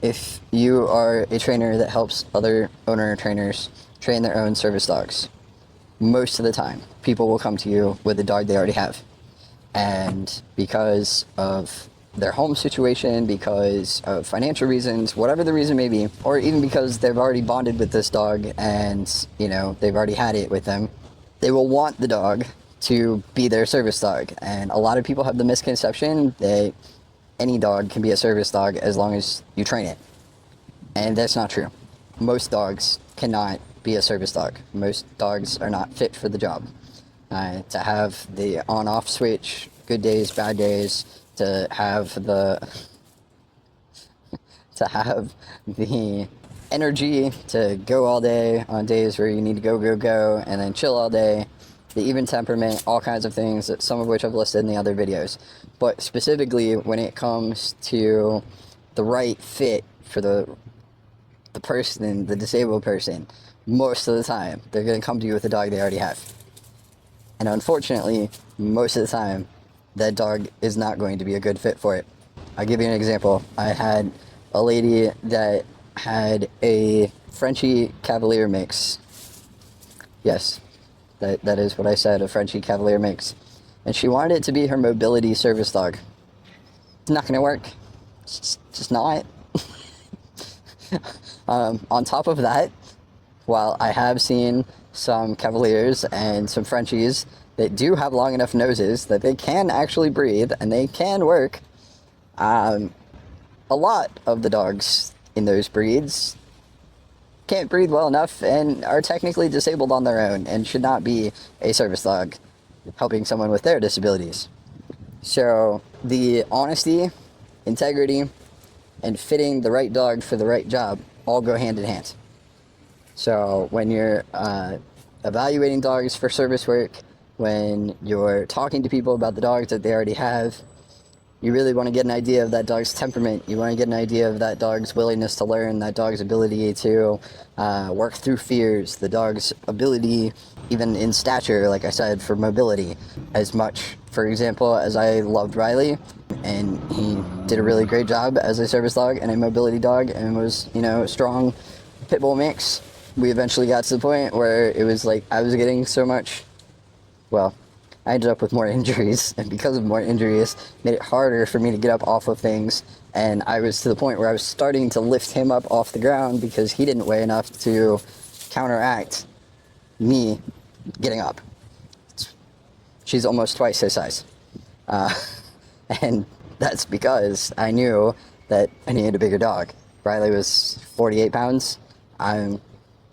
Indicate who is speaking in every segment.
Speaker 1: if you are a trainer that helps other owner trainers train their own service dogs, most of the time people will come to you with a dog they already have. And because of their home situation, because of financial reasons, whatever the reason may be, or even because they've already bonded with this dog and, they've already had it with them, they will want the dog to be their service dog. And a lot of people have the misconception that any dog can be a service dog as long as you train it. And that's not true. Most dogs cannot be a service dog. Most dogs are not fit for the job. To have the on-off switch, good days, bad days, to have the energy to go all day on days where you need to go, and then chill all day, the even temperament, all kinds of things, some of which I've listed in the other videos. But specifically when it comes to the right fit for the person, the disabled person, most of the time they're going to come to you with a dog they already have. And unfortunately, most of the time, that dog is not going to be a good fit for it. I'll give you an example. I had a lady that had a Frenchie Cavalier mix. Yes, that is what I said, a Frenchie Cavalier mix. And she wanted it to be her mobility service dog. It's not going to work. It's just not. On top of that, while I have seen some Cavaliers and some Frenchies that do have long enough noses that they can actually breathe and they can work, a lot of the dogs in those breeds can't breathe well enough and are technically disabled on their own and should not be a service dog helping someone with their disabilities. So the honesty, integrity, and fitting the right dog for the right job all go hand in hand. So when you're evaluating dogs for service work, when you're talking to people about the dogs that they already have, you really want to get an idea of that dog's temperament. You want to get an idea of that dog's willingness to learn, that dog's ability to work through fears, the dog's ability, even in stature, like I said, for mobility. As much, for example, as I loved Riley, and he did a really great job as a service dog and a mobility dog and was, a strong pit bull mix, we eventually got to the point where it was like I was getting so much, I ended up with more injuries, and because of more injuries, made it harder for me to get up off of things, and I was to the point where I was starting to lift him up off the ground because he didn't weigh enough to counteract me getting up. She's almost twice his size. And that's because I knew that I needed a bigger dog. Riley was 48 pounds. I'm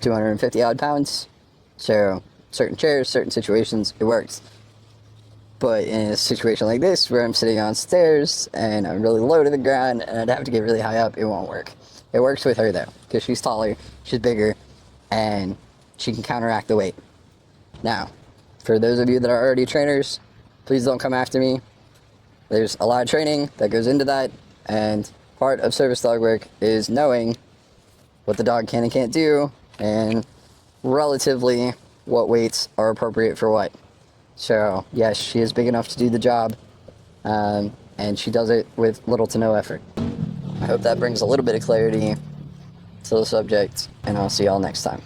Speaker 1: 250 odd pounds. So certain chairs, certain situations, it works. But in a situation like this, where I'm sitting on stairs and I'm really low to the ground and I'd have to get really high up, it won't work. It works with her though, because she's taller, she's bigger, and she can counteract the weight. Now, for those of you that are already trainers, please don't come after me. There's a lot of training that goes into that, and part of service dog work is knowing what the dog can and can't do, and relatively what weights are appropriate for what. So, yes, she is big enough to do the job, and she does it with little to no effort. I hope that brings a little bit of clarity to the subject, and I'll see y'all next time.